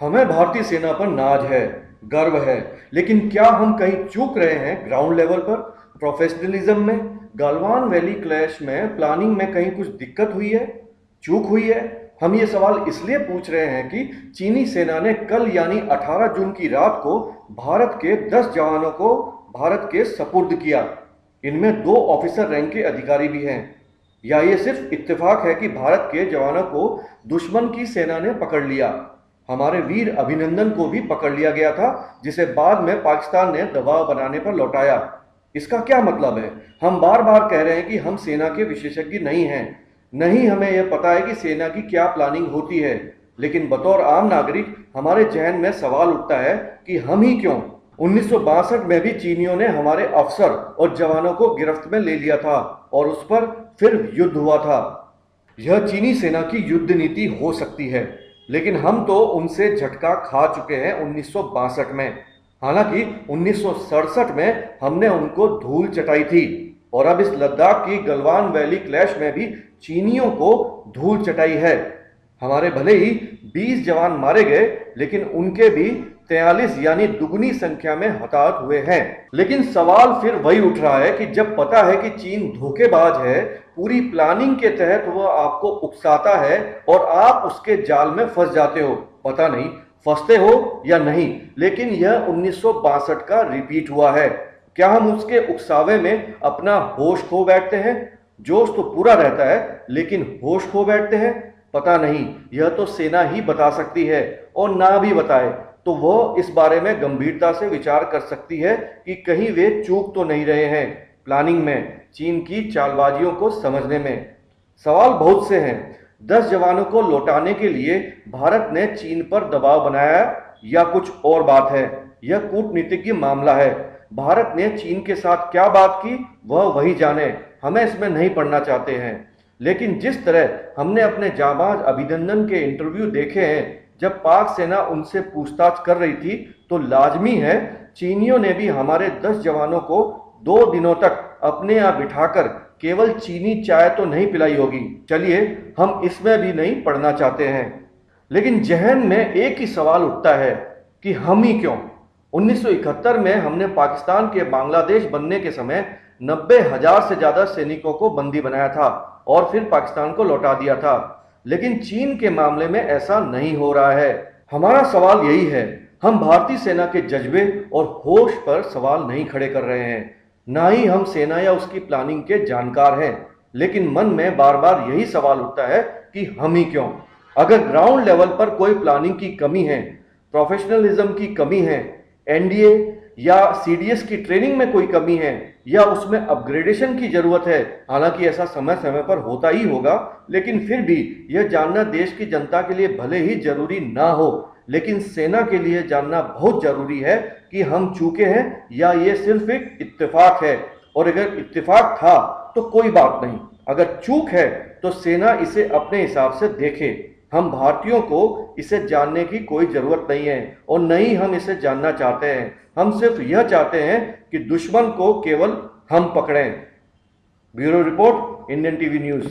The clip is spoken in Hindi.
हमें भारतीय सेना पर नाज है, गर्व है, लेकिन क्या हम कहीं चूक रहे हैं ग्राउंड लेवल पर? प्रोफेशनलिज्म में, गलवान वैली क्लैश में, प्लानिंग में कहीं कुछ दिक्कत हुई है, चूक हुई है? हम ये सवाल इसलिए पूछ रहे हैं कि चीनी सेना ने कल यानी 18 जून की रात को भारत के 10 जवानों को भारत के सपुर्द किया। इनमें 2 ऑफिसर रैंक के अधिकारी भी हैं। या ये सिर्फ इत्तेफाक है कि भारत के जवानों को दुश्मन की सेना ने पकड़ लिया? हमारे वीर अभिनंदन को भी पकड़ लिया गया था, जिसे बाद में पाकिस्तान ने दबाव बनाने पर लौटाया। इसका क्या मतलब है? हम बार बार कह रहे हैं कि हम सेना के विशेषज्ञ नहीं हैं, नहीं हमें यह पता है कि सेना की क्या प्लानिंग होती है, लेकिन बतौर आम नागरिक हमारे जहन में सवाल उठता है कि हम ही क्यों? 1962 में भी चीनियों ने हमारे अफसर और जवानों को गिरफ्त में ले लिया था और उस पर फिर युद्ध हुआ था। यह चीनी सेना की युद्ध नीति हो सकती है, लेकिन हम तो उनसे झटका खा चुके हैं 1962 में। हालांकि 1967 में हमने उनको धूल चटाई थी और अब इस लद्दाख की गलवान वैली क्लैश में भी चीनियों को धूल चटाई है। हमारे भले ही 20 जवान मारे गए, लेकिन उनके भी 43 यानी दुगनी संख्या में हताहत हुए हैं। लेकिन सवाल फिर वही उठ रहा है कि जब पता है कि चीन धोखेबाज है, पूरी प्लानिंग के तहत वह आपको उकसाता है और आप उसके जाल में फंस जाते हो। पता नहीं फंसते हो या नहीं, लेकिन यह 1962 का रिपीट हुआ है। क्या हम उसके उकसावे में अपना होश खो बैठते हैं? जोश तो पूरा रहता है, लेकिन होश खो बैठते हैं? पता नहीं, यह तो सेना ही बता सकती है, और ना भी बताए तो वह इस बारे में गंभीरता से विचार कर सकती है कि कहीं वे चूक तो नहीं रहे हैं प्लानिंग में, चीन की चालबाजियों को समझने में। सवाल बहुत से हैं। 10 जवानों को लौटाने के लिए भारत ने चीन पर दबाव बनाया या कुछ और बात है? यह कूटनीतिज्ञ मामला है। भारत ने चीन के साथ क्या बात की वह वही जाने, हमें इसमें नहीं पढ़ना चाहते हैं। लेकिन जिस तरह हमने अपने जाबाज अभिनंदन के इंटरव्यू देखे हैं, जब पाक सेना उनसे पूछताछ कर रही थी, तो लाजमी है चीनियों ने भी हमारे 10 जवानों को 2 दिनों तक अपने यहाँ बिठाकर केवल चीनी चाय तो नहीं पिलाई होगी। चलिए, हम इसमें भी नहीं पढ़ना चाहते हैं, लेकिन जहन में एक ही सवाल उठता है कि हम ही क्यों? 1971 में हमने पाकिस्तान के बांग्लादेश बनने के समय 90,000 से ज्यादा सैनिकों को बंदी बनाया था और फिर पाकिस्तान को लौटा दिया था। लेकिन चीन के मामले में ऐसा नहीं हो रहा है। हमारा सवाल यही है, हम भारतीय सेना के जज्बे और होश पर सवाल नहीं खड़े कर रहे हैं, ना ही हम सेना या उसकी प्लानिंग के जानकार हैं, लेकिन मन में बार बार यही सवाल उठता है कि हम ही क्यों? अगर ग्राउंड लेवल पर कोई प्लानिंग की कमी है, प्रोफेशनलिज्म की कमी है, एनडीए या सीडीएस की ट्रेनिंग में कोई कमी है, या उसमें अपग्रेडेशन की जरूरत है, हालांकि ऐसा समय समय पर होता ही होगा, लेकिन फिर भी यह जानना देश की जनता के लिए भले ही जरूरी ना हो, लेकिन सेना के लिए जानना बहुत जरूरी है कि हम चूके हैं या ये सिर्फ एक इत्तेफाक है। और अगर इत्तेफाक था तो कोई बात नहीं, अगर चूक है तो सेना इसे अपने हिसाब से देखे। हम भारतीयों को इसे जानने की कोई जरूरत नहीं है और न ही हम इसे जानना चाहते हैं। हम सिर्फ यह चाहते हैं कि दुश्मन को केवल हम पकड़ें। Bureau report, Indian TV news.